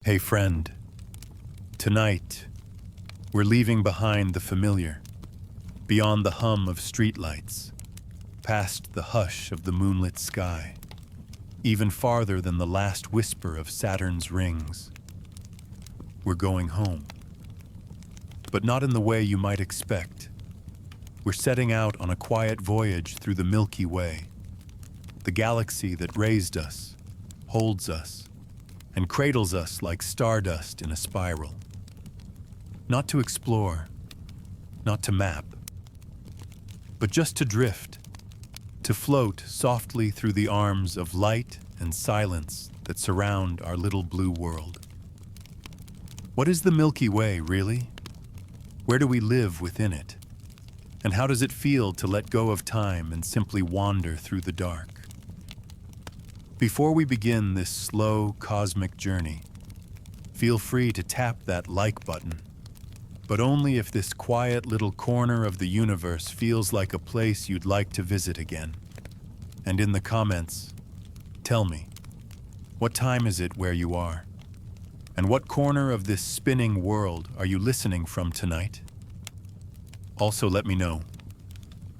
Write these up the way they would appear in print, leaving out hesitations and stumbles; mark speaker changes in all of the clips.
Speaker 1: Hey friend, tonight we're leaving behind the familiar, beyond the hum of streetlights, past the hush of the moonlit sky, even farther than the last whisper of Saturn's rings. We're going home, but not in the way you might expect. We're setting out on a quiet voyage through the Milky Way, the galaxy that raised us, holds us, and cradles us like stardust in a spiral. Not to explore, not to map, but just to drift, to float softly through the arms of light and silence that surround our little blue world. What is the Milky Way, really? Where do we live within it? And how does it feel to let go of time and simply wander through the dark? Before we begin this slow cosmic journey, feel free to tap that like button, but only if this quiet little corner of the universe feels like a place you'd like to visit again. And in the comments, tell me, what time is it where you are? And what corner of this spinning world are you listening from tonight? Also let me know,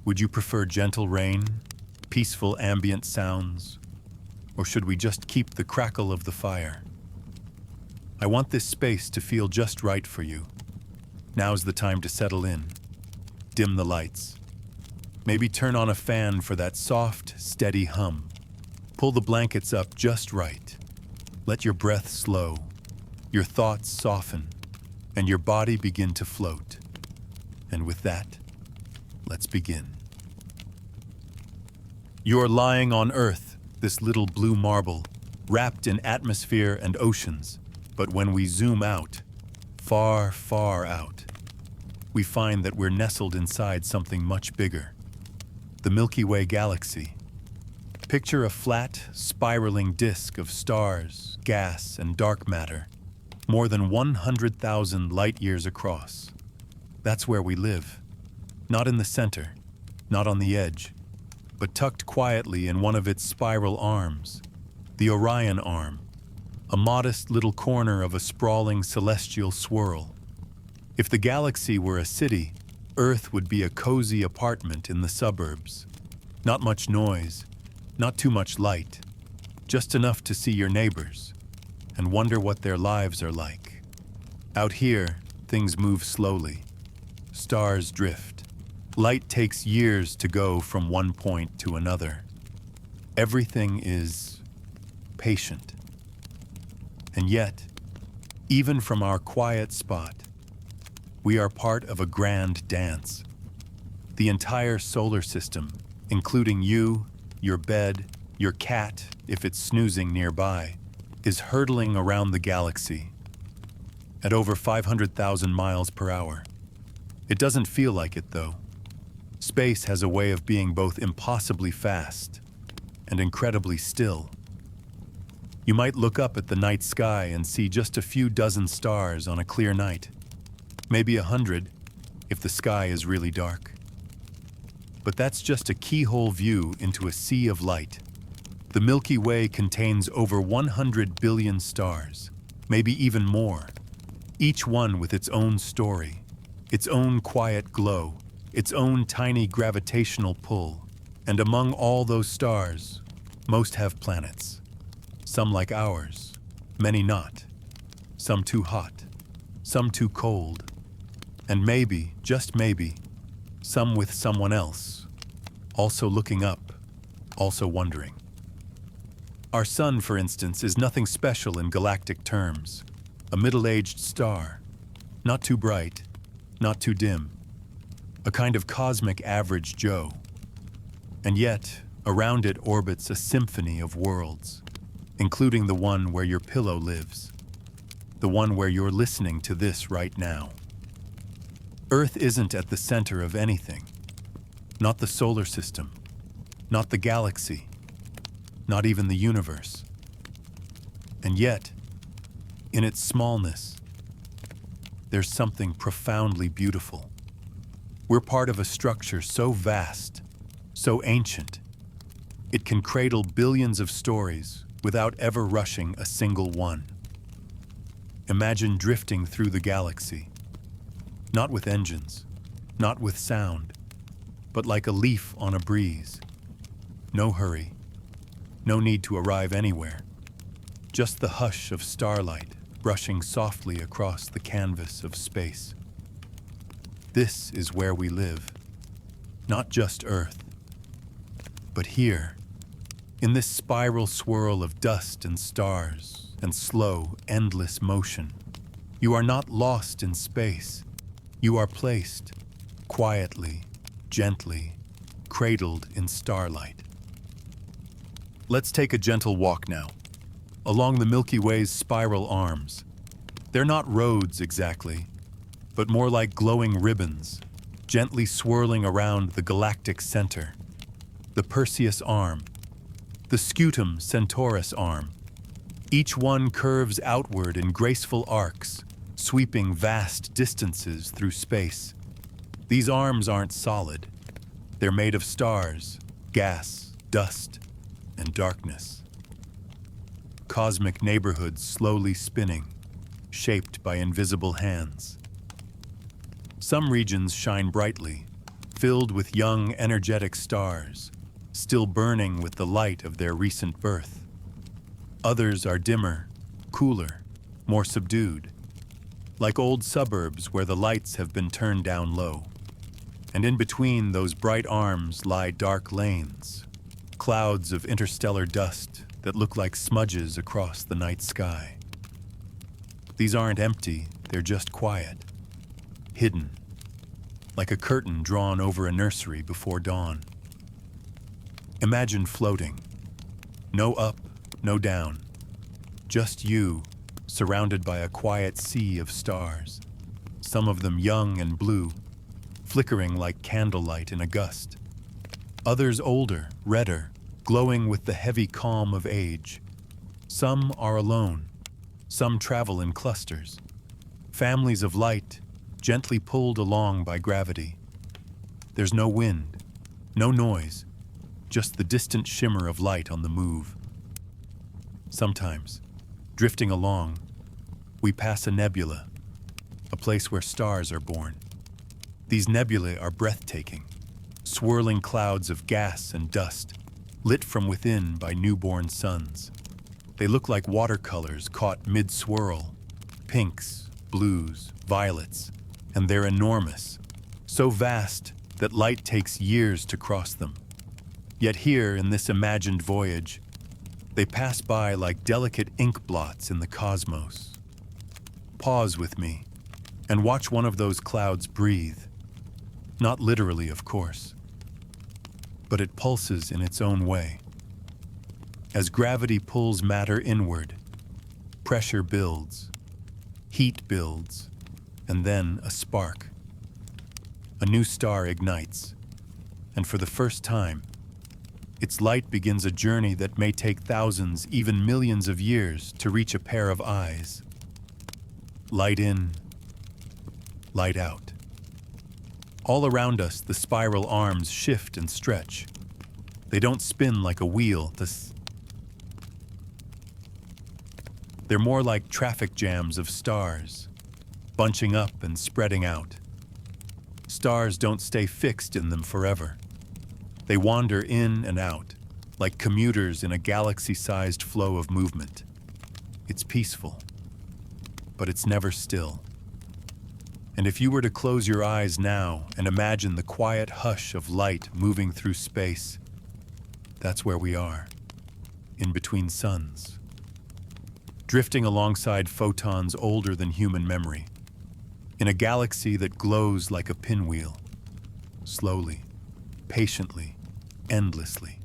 Speaker 1: would you prefer gentle rain, peaceful ambient sounds, or should we just keep the crackle of the fire? I want this space to feel just right for you. Now's the time to settle in. Dim the lights. Maybe turn on a fan for that soft, steady hum. Pull the blankets up just right. Let your breath slow, your thoughts soften, and your body begin to float. And with that, let's begin. You're lying on Earth, this little blue marble, wrapped in atmosphere and oceans. But when we zoom out, far, far out, we find that we're nestled inside something much bigger. The Milky Way galaxy. Picture a flat, spiraling disk of stars, gas, and dark matter, more than 100,000 light-years across. That's where we live. Not in the center, not on the edge, but tucked quietly in one of its spiral arms, the Orion Arm, a modest little corner of a sprawling celestial swirl. If the galaxy were a city, Earth would be a cozy apartment in the suburbs. Not much noise, not too much light, just enough to see your neighbors and wonder what their lives are like. Out here, things move slowly. Stars drift. Light takes years to go from one point to another. Everything is patient. And yet, even from our quiet spot, we are part of a grand dance. The entire solar system, including you, your bed, your cat, if it's snoozing nearby, is hurtling around the galaxy at over 500,000 miles per hour. It doesn't feel like it, though. Space has a way of being both impossibly fast and incredibly still. You might look up at the night sky and see just a few dozen stars on a clear night, maybe 100 if the sky is really dark. But that's just a keyhole view into a sea of light. The Milky Way contains over 100 billion stars, maybe even more, each one with its own story, its own quiet glow, its own tiny gravitational pull. And among all those stars, most have planets. Some like ours, many not. Some too hot, some too cold. And maybe, just maybe, some with someone else, also looking up, also wondering. Our sun, for instance, is nothing special in galactic terms. A middle-aged star, not too bright, not too dim. A kind of cosmic average Joe. And yet, around it orbits a symphony of worlds, including the one where your pillow lives, the one where you're listening to this right now. Earth isn't at the center of anything, not the solar system, not the galaxy, not even the universe. And yet, in its smallness, there's something profoundly beautiful. We're part of a structure so vast, so ancient, it can cradle billions of stories without ever rushing a single one. Imagine drifting through the galaxy, not with engines, not with sound, but like a leaf on a breeze. No hurry, no need to arrive anywhere, just the hush of starlight brushing softly across the canvas of space. This is where we live, not just Earth, but here, in this spiral swirl of dust and stars and slow, endless motion. You are not lost in space. You are placed, quietly, gently, cradled in starlight. Let's take a gentle walk now, along the Milky Way's spiral arms. They're not roads exactly, but more like glowing ribbons, gently swirling around the galactic center. The Perseus arm, the Scutum Centaurus arm. Each one curves outward in graceful arcs, sweeping vast distances through space. These arms aren't solid. They're made of stars, gas, dust, and darkness. Cosmic neighborhoods slowly spinning, shaped by invisible hands. Some regions shine brightly, filled with young, energetic stars, still burning with the light of their recent birth. Others are dimmer, cooler, more subdued, like old suburbs where the lights have been turned down low. And in between those bright arms lie dark lanes, clouds of interstellar dust that look like smudges across the night sky. These aren't empty, they're just quiet, hidden, like a curtain drawn over a nursery before dawn. Imagine floating. No up, no down. Just you, surrounded by a quiet sea of stars, some of them young and blue, flickering like candlelight in a gust. Others older, redder, glowing with the heavy calm of age. Some are alone. Some travel in clusters. Families of light, gently pulled along by gravity. There's no wind, no noise, just the distant shimmer of light on the move. Sometimes, drifting along, we pass a nebula, a place where stars are born. These nebulae are breathtaking, swirling clouds of gas and dust, lit from within by newborn suns. They look like watercolors caught mid-swirl, pinks, blues, violets, and they're enormous, so vast that light takes years to cross them. Yet here, in this imagined voyage, they pass by like delicate ink blots in the cosmos. Pause with me and watch one of those clouds breathe. Not literally, of course, but it pulses in its own way. As gravity pulls matter inward, pressure builds, heat builds, and then a spark. A new star ignites, and for the first time, its light begins a journey that may take thousands, even millions of years to reach a pair of eyes. Light in, light out. All around us, the spiral arms shift and stretch. They don't spin like a wheel. They're more like traffic jams of stars, bunching up and spreading out. Stars don't stay fixed in them forever. They wander in and out, like commuters in a galaxy-sized flow of movement. It's peaceful, but it's never still. And if you were to close your eyes now and imagine the quiet hush of light moving through space, that's where we are, in between suns, drifting alongside photons older than human memory, in a galaxy that glows like a pinwheel, slowly, patiently, endlessly,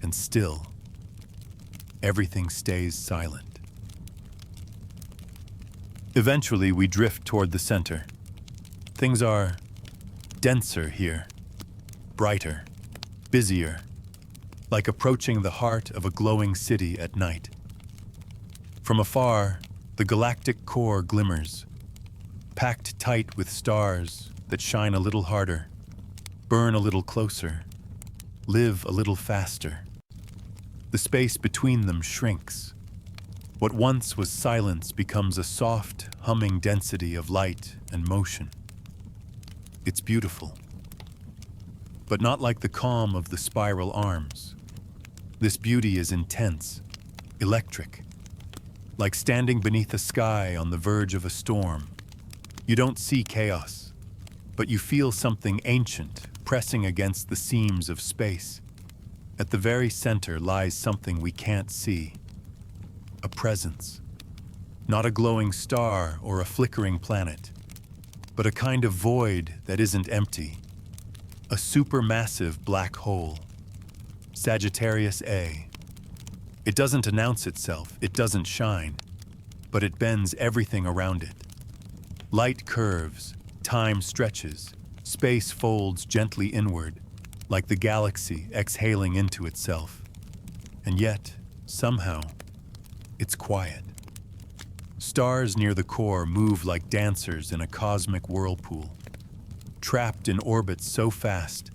Speaker 1: and still, everything stays silent. Eventually, we drift toward the center. Things are denser here, brighter, busier, like approaching the heart of a glowing city at night. From afar, the galactic core glimmers, packed tight with stars that shine a little harder, burn a little closer, live a little faster. The space between them shrinks, What once was silence becomes a soft, humming density of light and motion. It's beautiful, but not like the calm of the spiral arms. This beauty is intense, electric, like standing beneath a sky on the verge of a storm. You don't see chaos, but you feel something ancient pressing against the seams of space. At the very center lies something we can't see, a presence. Not a glowing star or a flickering planet, but a kind of void that isn't empty. A supermassive black hole, Sagittarius A. It doesn't announce itself, it doesn't shine, but it bends everything around it. Light curves, time stretches, space folds gently inward, like the galaxy exhaling into itself. And yet, somehow, it's quiet. Stars near the core move like dancers in a cosmic whirlpool, trapped in orbits so fast,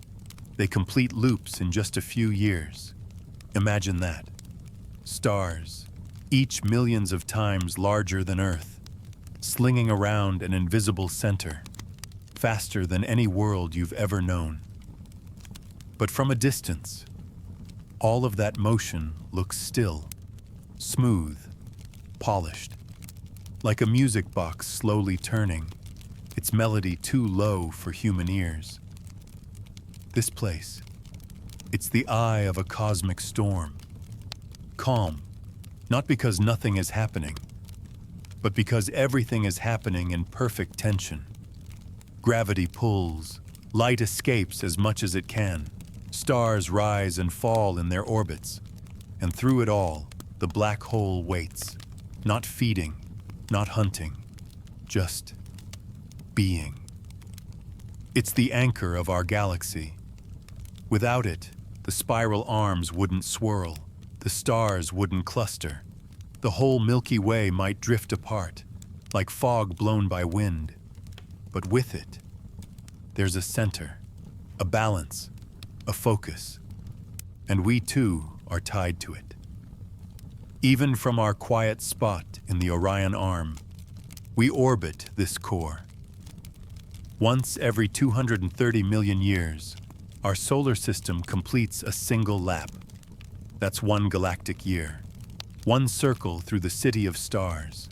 Speaker 1: they complete loops in just a few years. Imagine that. Stars, each millions of times larger than Earth, slinging around an invisible center, faster than any world you've ever known. But from a distance, all of that motion looks still, smooth, polished, like a music box slowly turning, its melody too low for human ears. This place, it's the eye of a cosmic storm. Calm, not because nothing is happening, but because everything is happening in perfect tension. Gravity pulls, light escapes as much as it can, stars rise and fall in their orbits, and through it all, the black hole waits, not feeding, not hunting, just being. It's the anchor of our galaxy. Without it, the spiral arms wouldn't swirl, the stars wouldn't cluster. The whole Milky Way might drift apart, like fog blown by wind. But with it, there's a center, a balance, a focus, and we too are tied to it. Even from our quiet spot in the Orion Arm, we orbit this core. Once every 230 million years, our solar system completes a single lap. That's one galactic year, one circle through the city of stars.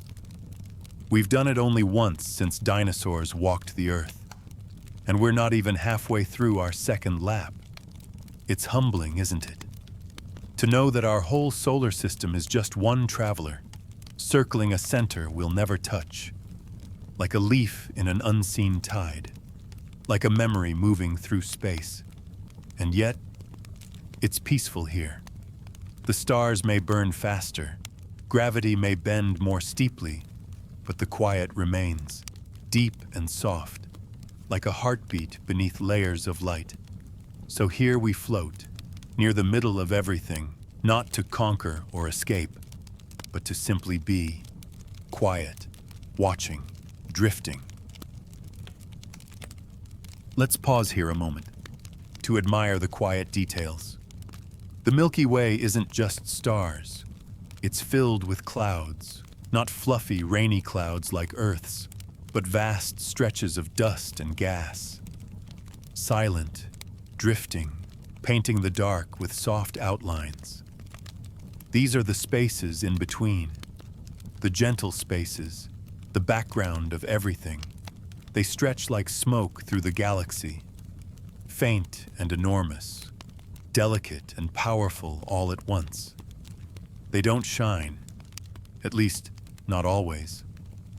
Speaker 1: We've done it only once since dinosaurs walked the Earth, and we're not even halfway through our second lap. It's humbling, isn't it? To know that our whole solar system is just one traveler, circling a center we'll never touch, like a leaf in an unseen tide, like a memory moving through space. And yet, it's peaceful here. The stars may burn faster, gravity may bend more steeply, but the quiet remains, deep and soft, like a heartbeat beneath layers of light. So here we float, near the middle of everything, not to conquer or escape, but to simply be, quiet, watching, drifting. Let's pause here a moment, to admire the quiet details. The Milky Way isn't just stars. It's filled with clouds, not fluffy, rainy clouds like Earth's, but vast stretches of dust and gas. Silent, drifting, painting the dark with soft outlines. These are the spaces in between, the gentle spaces, the background of everything. They stretch like smoke through the galaxy, faint and enormous, delicate and powerful all at once. They don't shine, at least not always.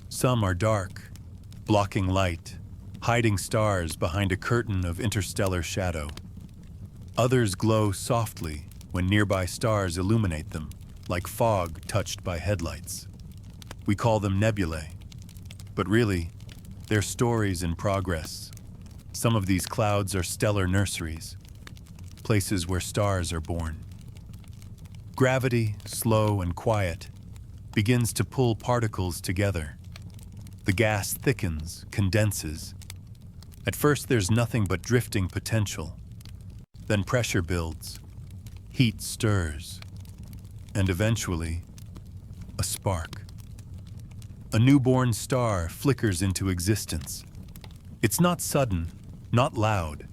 Speaker 1: Some are dark, blocking light, hiding stars behind a curtain of interstellar shadow. Others glow softly when nearby stars illuminate them, like fog touched by headlights. We call them nebulae, but really, they're stories in progress. Some of these clouds are stellar nurseries, places where stars are born. Gravity, slow and quiet, begins to pull particles together. The gas thickens, condenses. At first, there's nothing but drifting potential. Then pressure builds, heat stirs, and eventually, a a spark. A newborn star flickers into existence. It's not sudden, not loud.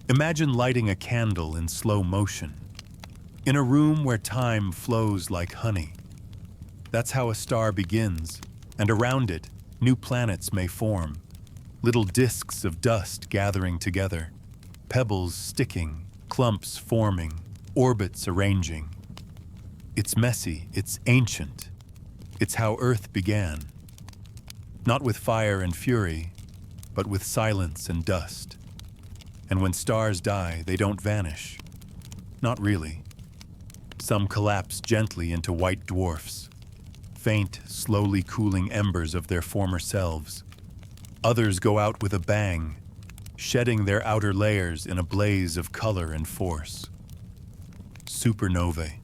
Speaker 1: Imagine lighting a candle in slow motion, in a room where time flows like honey. That's how a star begins, and around it, new planets may form, little disks of dust gathering together, pebbles sticking, clumps forming, orbits arranging. It's messy, it's ancient. It's how Earth began. Not with fire and fury, but with silence and dust. And when stars die, they don't vanish. Not really. Some collapse gently into white dwarfs, faint, slowly cooling embers of their former selves. Others go out with a bang, shedding their outer layers in a blaze of color and force. Supernovae.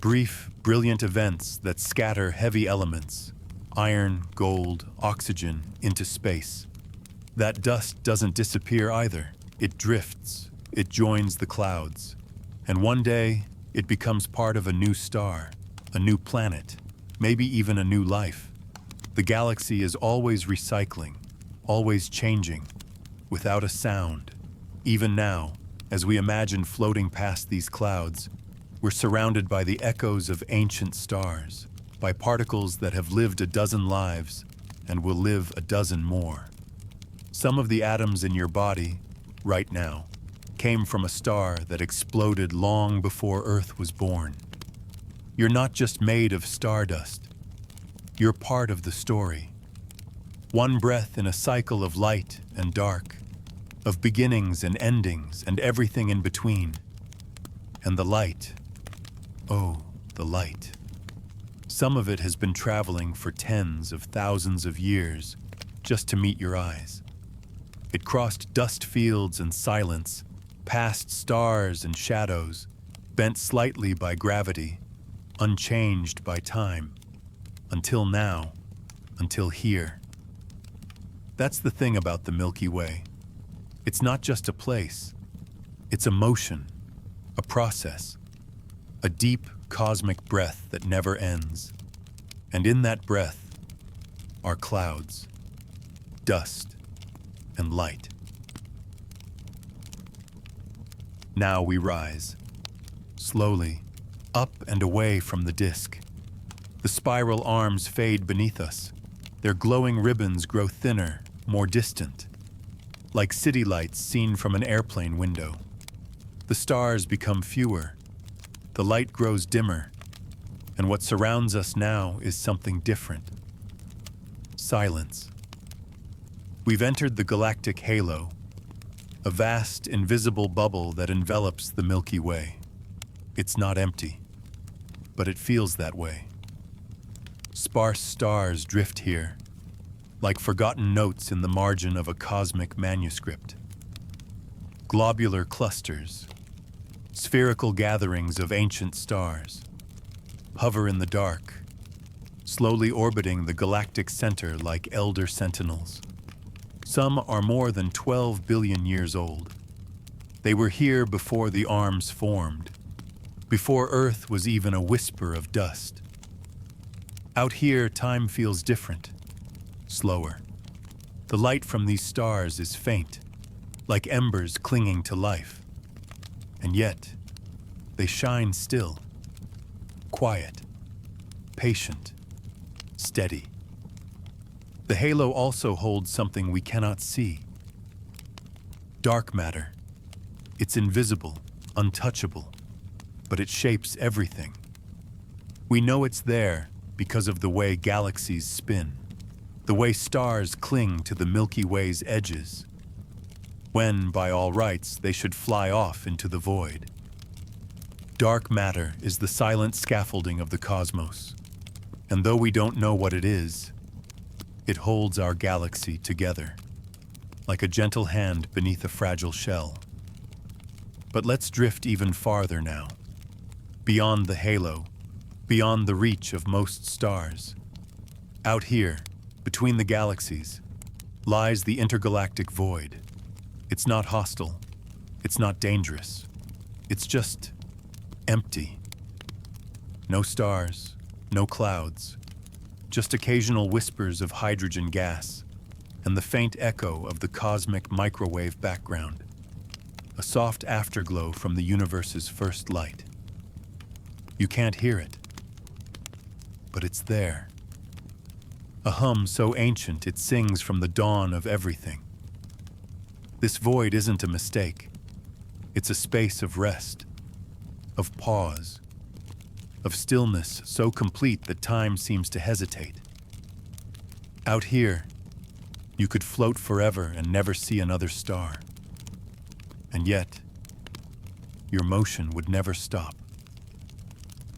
Speaker 1: Brief, brilliant events that scatter heavy elements, iron, gold, oxygen, into space. That dust doesn't disappear either. It drifts, it joins the clouds, and one day it becomes part of a new star, a new planet, maybe even a new life. The galaxy is always recycling, always changing, without a sound. Even now, as we imagine floating past these clouds, we're surrounded by the echoes of ancient stars, by particles that have lived a dozen lives and will live a dozen more. Some of the atoms in your body, right now, came from a star that exploded long before Earth was born. You're not just made of stardust. You're part of the story. One breath in a cycle of light and dark, of beginnings and endings and everything in between. And the light, oh, the light. Some of it has been traveling for tens of thousands of years just to meet your eyes. It crossed dust fields and silence, past stars and shadows, bent slightly by gravity, unchanged by time, until now, until here. That's the thing about the Milky Way. It's not just a place. It's a motion, a process, a deep cosmic breath that never ends. And in that breath are clouds, dust, and light. Now we rise, slowly, up and away from the disk. The spiral arms fade beneath us. Their glowing ribbons grow thinner, more distant, like city lights seen from an airplane window. The stars become fewer. The light grows dimmer, and what surrounds us now is something different. Silence. We've entered the galactic halo, a vast, invisible bubble that envelops the Milky Way. It's not empty, but it feels that way. Sparse stars drift here, like forgotten notes in the margin of a cosmic manuscript. Globular clusters, spherical gatherings of ancient stars, hover in the dark, slowly orbiting the galactic center like elder sentinels. Some are more than 12 billion years old. They were here before the arms formed, before Earth was even a whisper of dust. Out here, time feels different, slower. The light from these stars is faint, like embers clinging to life. And yet, they shine still, quiet, patient, steady. The halo also holds something we cannot see. Dark matter. It's invisible, untouchable, but it shapes everything. We know it's there because of the way galaxies spin, the way stars cling to the Milky Way's edges, when, by all rights, they should fly off into the void. Dark matter is the silent scaffolding of the cosmos, and though we don't know what it is, it holds our galaxy together, like a gentle hand beneath a fragile shell. But let's drift even farther now, beyond the halo, beyond the reach of most stars. Out here, between the galaxies, lies the intergalactic void. It's not hostile. It's not dangerous. It's just empty. No stars, no clouds, just occasional whispers of hydrogen gas and the faint echo of the cosmic microwave background, a soft afterglow from the universe's first light. You can't hear it, but it's there. A hum so ancient it sings from the dawn of everything. This void isn't a mistake. It's a space of rest, of pause, of stillness so complete that time seems to hesitate. Out here, you could float forever and never see another star. And yet, your motion would never stop.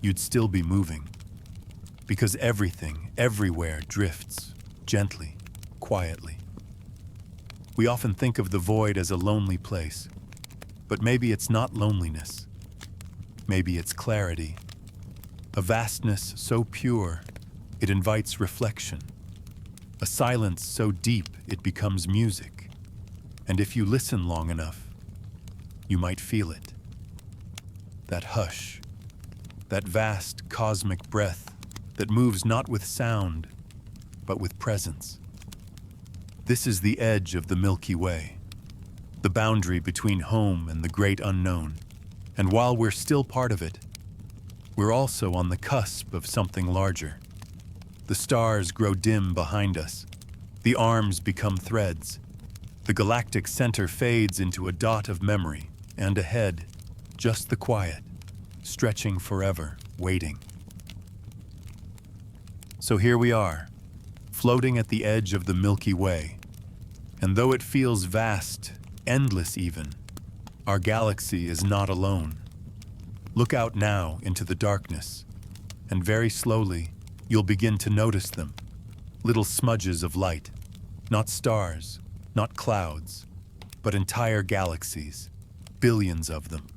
Speaker 1: You'd still be moving, because everything, everywhere drifts, gently, quietly. We often think of the void as a lonely place, but maybe it's not loneliness. Maybe it's clarity, a vastness so pure it invites reflection, a silence so deep it becomes music, and if you listen long enough, you might feel it. That hush, that vast cosmic breath that moves not with sound, but with presence. This is the edge of the Milky Way, the boundary between home and the great unknown. And while we're still part of it, we're also on the cusp of something larger. The stars grow dim behind us. The arms become threads. The galactic center fades into a dot of memory, and ahead, just the quiet, stretching forever, waiting. So here we are, floating at the edge of the Milky Way. And though it feels vast, endless even, our galaxy is not alone. Look out now into the darkness, and very slowly, you'll begin to notice them. Little smudges of light, not stars, not clouds, but entire galaxies, billions of them.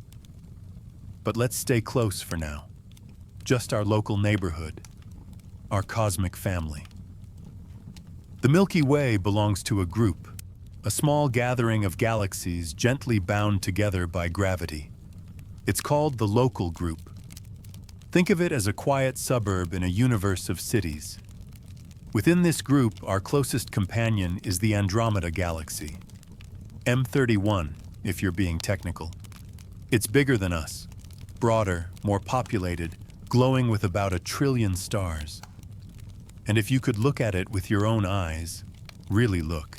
Speaker 1: But let's stay close for now. Just our local neighborhood, our cosmic family. The Milky Way belongs to a group, a small gathering of galaxies gently bound together by gravity. It's called the local group. Think of it as a quiet suburb in a universe of cities. Within this group, our closest companion is the Andromeda Galaxy, M31, if you're being technical. It's bigger than us, broader, more populated, glowing with about 1 trillion stars. And if you could look at it with your own eyes, really look,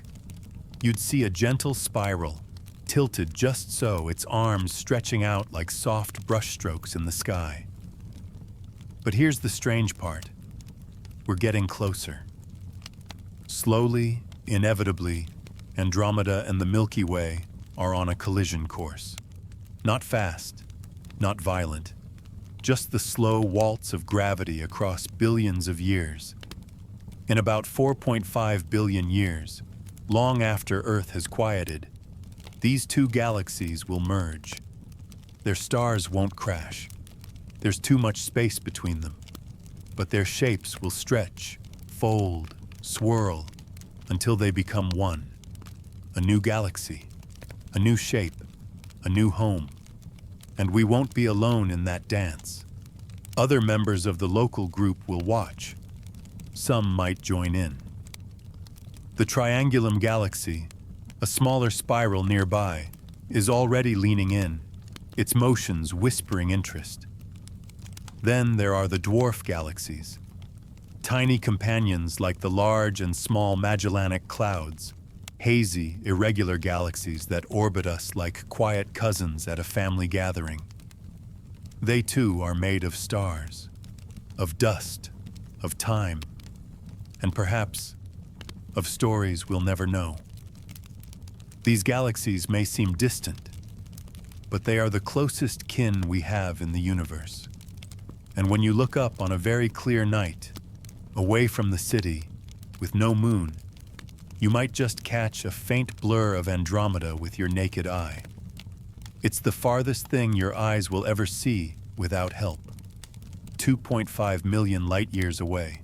Speaker 1: you'd see a gentle spiral, tilted just so, its arms stretching out like soft brushstrokes in the sky. But here's the strange part. We're getting closer. Slowly, inevitably, Andromeda and the Milky Way are on a collision course. Not fast, not violent, just the slow waltz of gravity across billions of years. In about 4.5 billion years, long after Earth has quieted, these two galaxies will merge. Their stars won't crash. There's too much space between them. But their shapes will stretch, fold, swirl, until they become one. A new galaxy, a new shape, a new home. And we won't be alone in that dance. Other members of the local group will watch. Some might join in. The Triangulum Galaxy, a smaller spiral nearby, is already leaning in, its motions whispering interest. Then there are the dwarf galaxies, tiny companions like the large and small Magellanic Clouds, hazy, irregular galaxies that orbit us like quiet cousins at a family gathering. They too are made of stars, of dust, of time, and perhaps of stories we'll never know. These galaxies may seem distant, but they are the closest kin we have in the universe. And when you look up on a very clear night, away from the city, with no moon, you might just catch a faint blur of Andromeda with your naked eye. It's the farthest thing your eyes will ever see without help. 2.5 million light years away.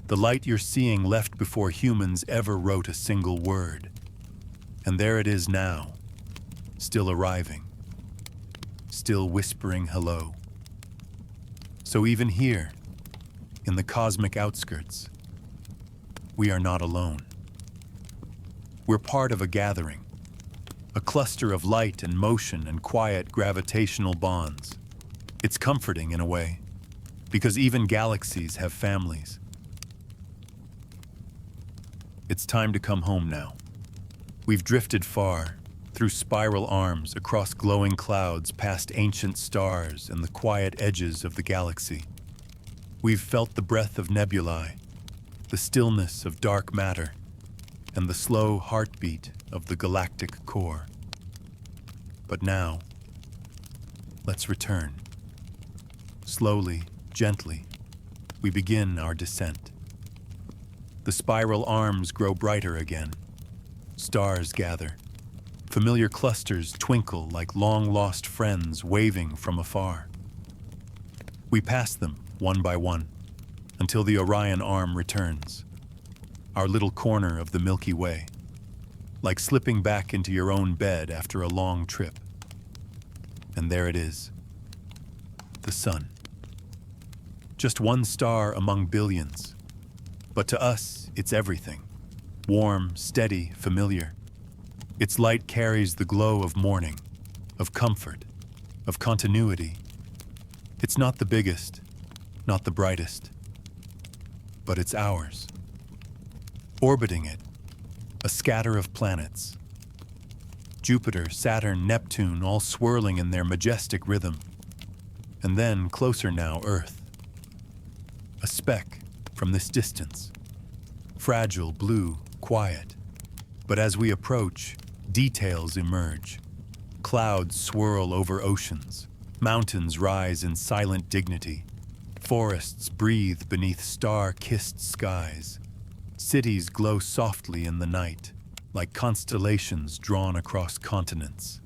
Speaker 1: The light you're seeing left before humans ever wrote a single word. And there it is now, still arriving, still whispering hello. So even here, in the cosmic outskirts, we are not alone. We're part of a gathering, a cluster of light and motion and quiet gravitational bonds. It's comforting in a way, because even galaxies have families. It's time to come home now. We've drifted far, through spiral arms, across glowing clouds, past ancient stars and the quiet edges of the galaxy. We've felt the breath of nebulae, the stillness of dark matter, and the slow heartbeat of the galactic core. But now, let's return. Slowly, gently, we begin our descent. The spiral arms grow brighter again. Stars gather. Familiar clusters twinkle like long-lost friends waving from afar. We pass them one by one until the Orion arm returns, our little corner of the Milky Way, like slipping back into your own bed after a long trip. And there it is, the sun. Just one star among billions, but to us, it's everything. Warm, steady, familiar. Its light carries the glow of morning, of comfort, of continuity. It's not the biggest, not the brightest, but it's ours. Orbiting it, a scatter of planets. Jupiter, Saturn, Neptune, all swirling in their majestic rhythm. And then, closer now, Earth. A speck from this distance. Fragile, blue, quiet. But as we approach, details emerge. Clouds swirl over oceans. Mountains rise in silent dignity. Forests breathe beneath star-kissed skies. Cities glow softly in the night, like constellations drawn across continents.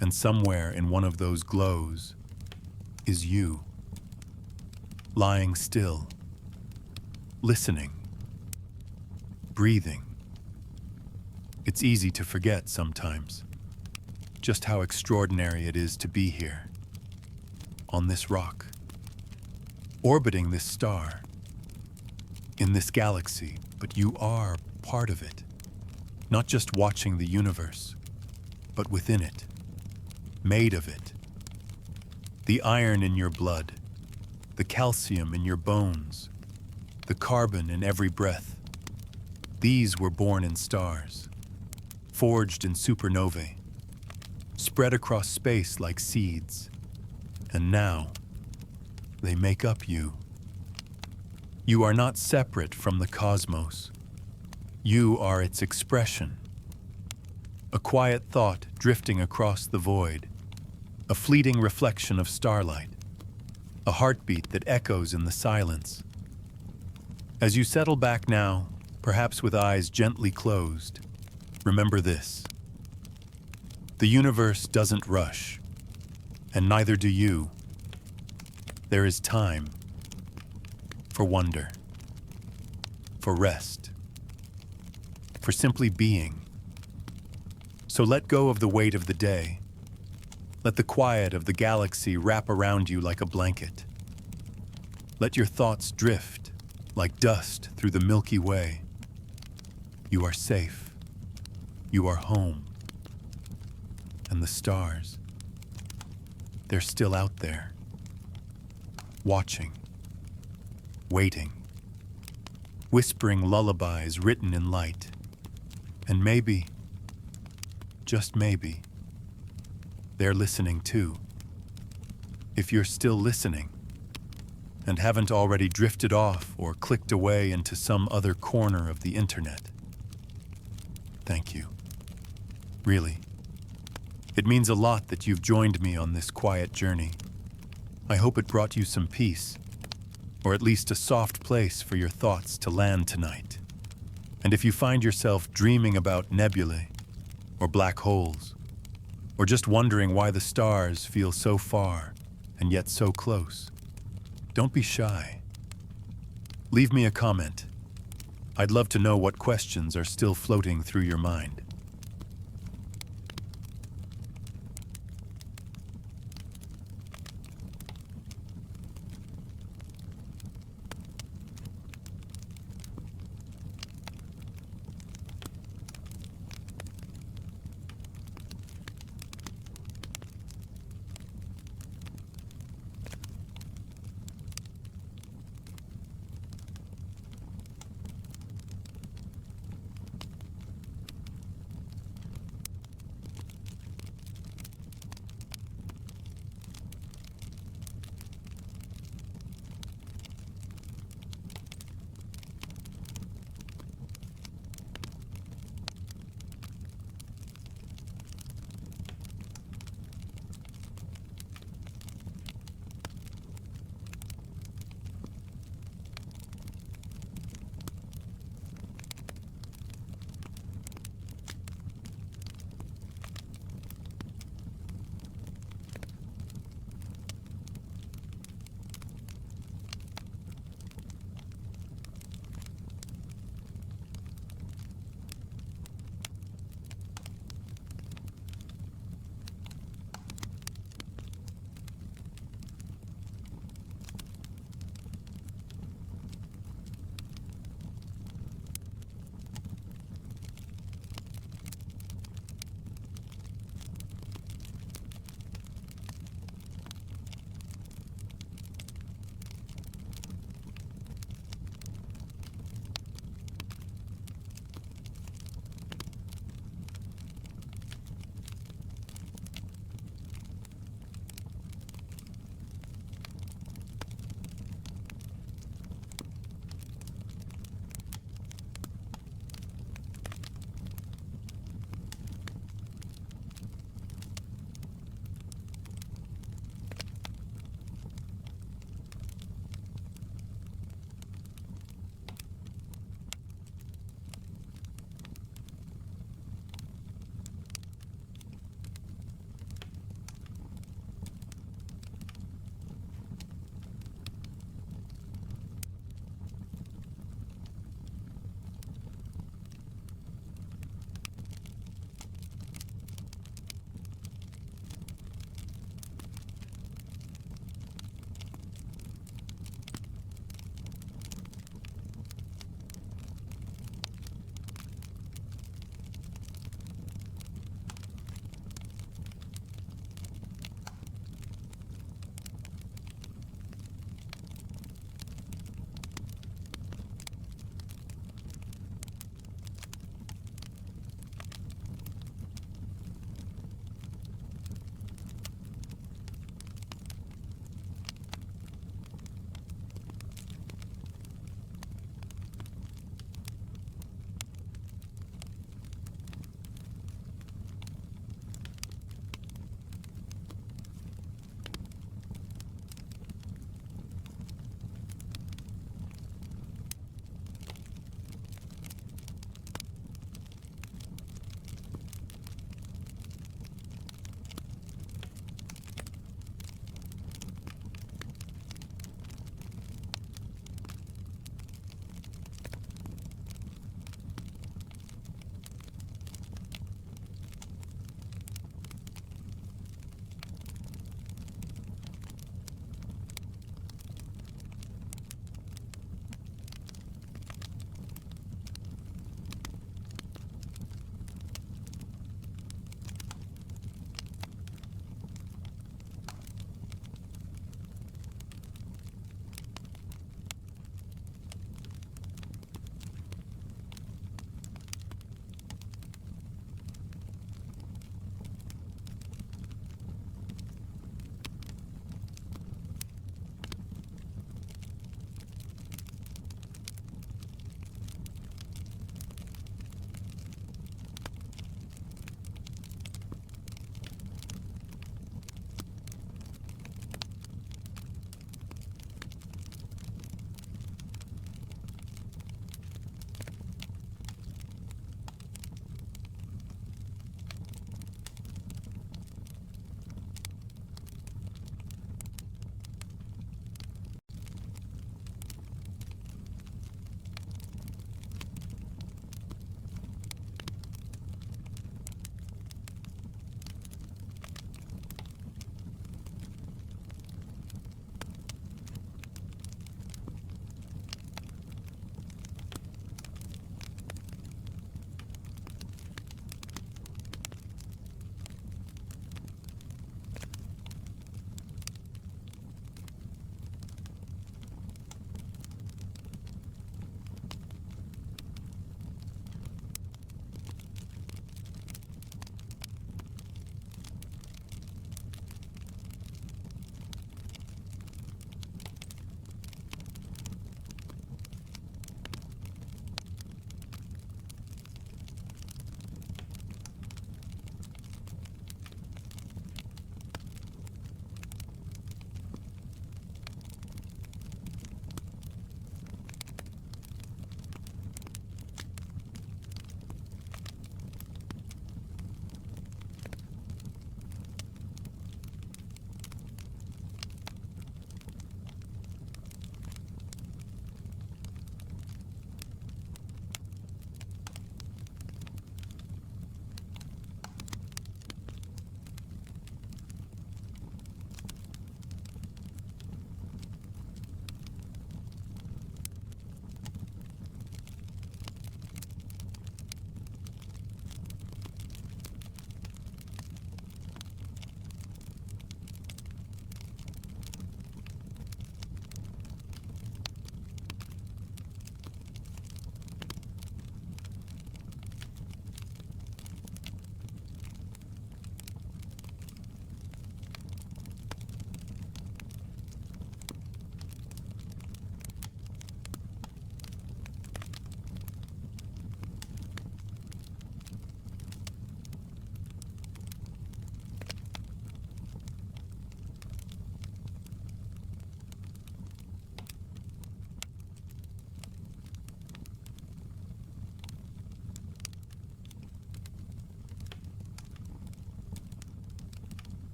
Speaker 1: And somewhere in one of those glows is you. Lying still, listening, breathing. It's easy to forget sometimes just how extraordinary it is to be here, on this rock, orbiting this star, in this galaxy, but you are part of it, not just watching the universe, but within it, made of it. The iron in your blood, the calcium in your bones, the carbon in every breath. These were born in stars, forged in supernovae, spread across space like seeds, and now they make up you. You are not separate from the cosmos. You are its expression. A quiet thought drifting across the void, a fleeting reflection of starlight, a heartbeat that echoes in the silence. As you settle back now, perhaps with eyes gently closed, remember this. The universe doesn't rush, and neither do you. There is time for wonder, for rest, for simply being. So let go of the weight of the day. Let the quiet of the galaxy wrap around you like a blanket. Let your thoughts drift like dust through the Milky Way. You are safe. You are home. And the stars, they're still out there, watching, waiting, whispering lullabies written in light. And maybe, just maybe, they're listening too. If you're still listening and haven't already drifted off or clicked away into some other corner of the internet, thank you. Really. It means a lot that you've joined me on this quiet journey. I hope it brought you some peace, or at least a soft place for your thoughts to land tonight. And if you find yourself dreaming about nebulae, or black holes, or just wondering why the stars feel so far and yet so close, don't be shy. Leave me a comment. I'd love to know what questions are still floating through your mind.